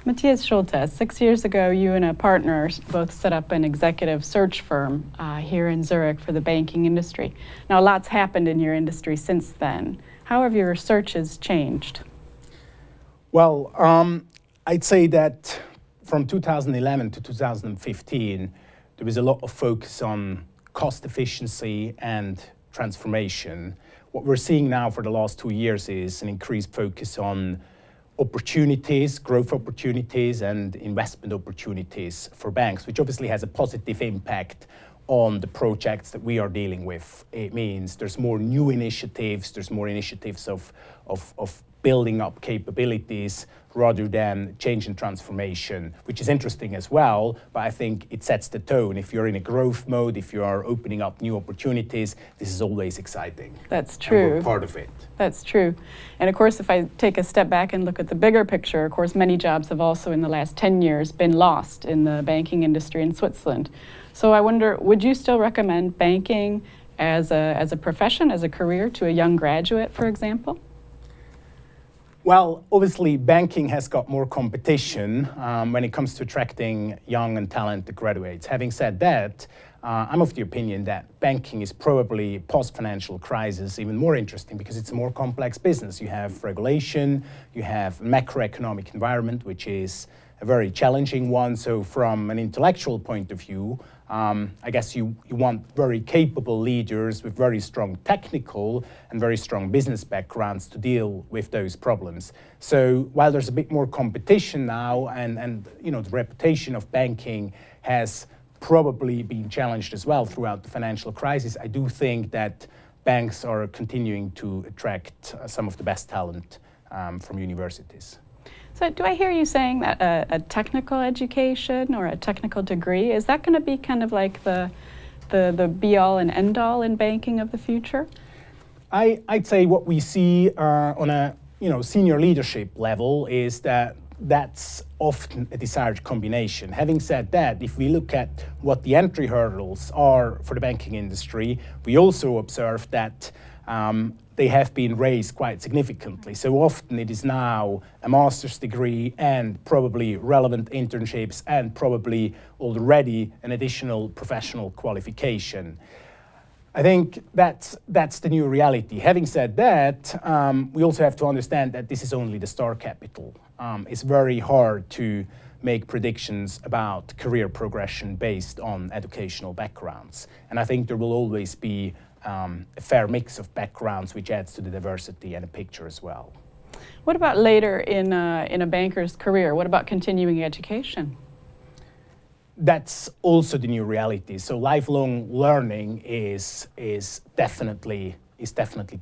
Matthias Schulthess, 6 years ago, you and a partner both set up an executive search firm here in Zurich for the banking industry. Now, a lot's happened in your industry since then. How have your searches changed? Well, I'd say that from 2011 to 2015, there was a lot of focus on cost efficiency and transformation. What we're seeing now for the last 2 years is an increased focus on opportunities, growth opportunities, and investment opportunities for banks, which obviously has a positive impact on the projects that we are dealing with. It means there's more new initiatives, there's more initiatives of building up capabilities rather than change and transformation, which is interesting as well, but I think it sets the tone. If you're in a growth mode, if you are opening up new opportunities, this is always exciting. That's true. And we're part of it. That's true. And of course, if I take a step back and look at the bigger picture, of course, many jobs have also in the last 10 years been lost in the banking industry in Switzerland. So I wonder, would you still recommend banking as a profession, as a career to a young graduate, for example? Well, obviously, banking has got more competition when it comes to attracting young and talented graduates. Having said that, I'm of the opinion that banking is probably post-financial crisis even more interesting because it's a more complex business. You have regulation, you have macroeconomic environment, which is a very challenging one. So from an intellectual point of view, I guess you want very capable leaders with very strong technical and very strong business backgrounds to deal with those problems. So while there's a bit more competition now and the reputation of banking has probably been challenged as well throughout the financial crisis, I do think that banks are continuing to attract some of the best talent from universities. So do I hear you saying that a technical education or a technical degree, is that going to be kind of like the be-all and end-all in banking of the future? I'd say what we see on a senior leadership level is that that's often a desired combination. Having said that, if we look at what the entry hurdles are for the banking industry, we also observe that they have been raised quite significantly. So often it is now a master's degree and probably relevant internships and probably already an additional professional qualification. I think that's the new reality. Having said that, we also have to understand that this is only the start capital. It's very hard to make predictions about career progression based on educational backgrounds. And I think there will always be a fair mix of backgrounds, which adds to the diversity and a picture as well. What about later in a banker's career? What about continuing education? That's also the new reality. So lifelong learning is definitely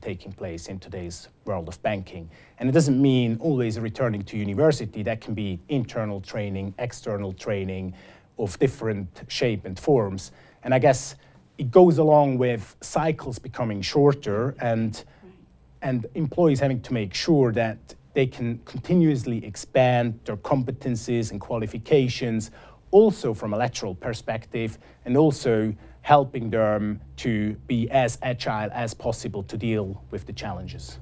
taking place in today's world of banking. And it doesn't mean always returning to university. That can be internal training, external training of different shape and forms. And I guess it goes along with cycles becoming shorter and employees having to make sure that they can continuously expand their competencies and qualifications, also from a lateral perspective, and also helping them to be as agile as possible to deal with the challenges.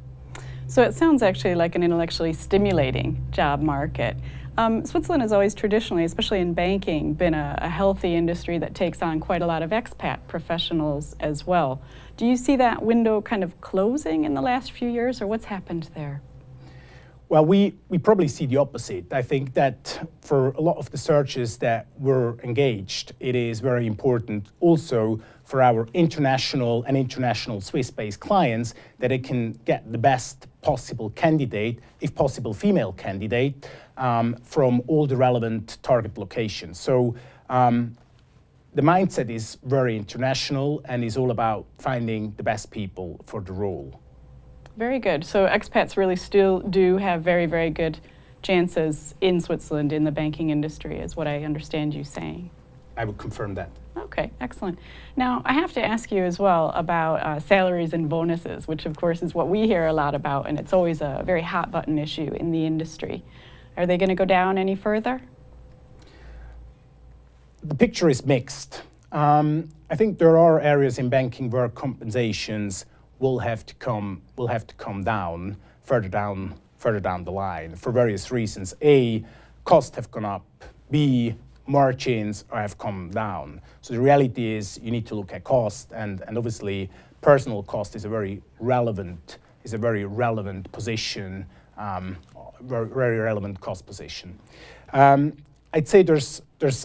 So it sounds actually like an intellectually stimulating job market. Switzerland has always traditionally, especially in banking, been a healthy industry that takes on quite a lot of expat professionals as well. Do you see that window kind of closing in the last few years, or what's happened there? Well, we probably see the opposite. I think that for a lot of the searches that were engaged, it is very important also for our international and international Swiss-based clients that they can get the best possible candidate, if possible female candidate, from all the relevant target locations. So the mindset is very international and is all about finding the best people for the role. Very good. So expats really still do have very, very good chances in Switzerland in the banking industry, is what I understand you saying. I would confirm that. Okay, excellent. Now, I have to ask you as well about salaries and bonuses, which of course is what we hear a lot about, and it's always a very hot button issue in the industry. Are they going to go down any further? The picture is mixed. I think there are areas in banking where compensations will have to come down further down the line for various reasons. A, costs have gone up, B, margins have come down. So the reality is you need to look at cost, and obviously personal cost is a very relevant position, very relevant cost position. I'd say there's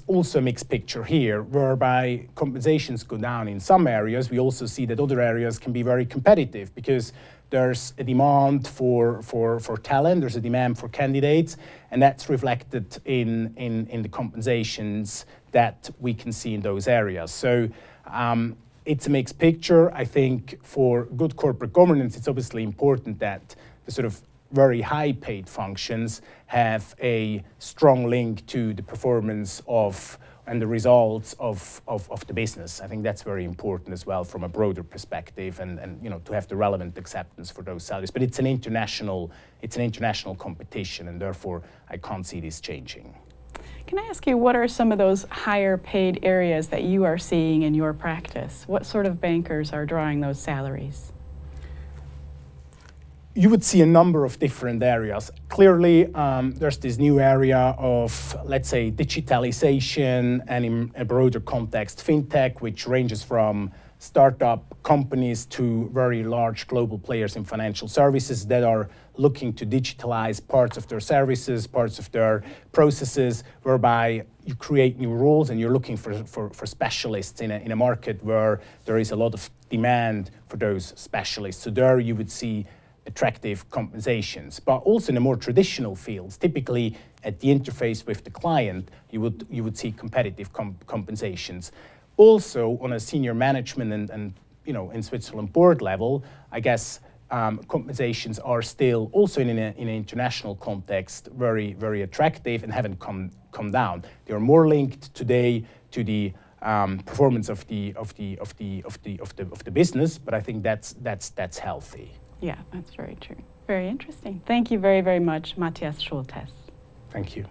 also a mixed picture here, whereby compensations go down in some areas. We also see that other areas can be very competitive because there's a demand for talent, there's a demand for candidates, and that's reflected in the compensations that we can see in those areas. So it's a mixed picture. I think for good corporate governance, it's obviously important that the sort of very high paid functions have a strong link to the performance of and the results of the business. I think that's very important as well from a broader perspective, and to have the relevant acceptance for those salaries. But it's an international competition, and therefore I can't see this changing. Can I ask you, what are some of those higher paid areas that you are seeing in your practice? What sort of bankers are drawing those salaries? You would see a number of different areas. Clearly, there's this new area of, let's say, digitalization, and in a broader context, fintech, which ranges from startup companies to very large global players in financial services that are looking to digitalize parts of their services, parts of their processes, whereby you create new roles and you're looking for specialists in a market where there is a lot of demand for those specialists. So there you would see attractive compensations, but also in the more traditional fields, typically at the interface with the client, you would see competitive compensations. Also on a senior management and in Switzerland board level, I guess compensations are still also in an international context very attractive and haven't come down. They are more linked today to the performance of the business, but I think that's healthy. Yeah, that's very true. Very interesting. Thank you very, very much, Matthias Schulthess. Thank you.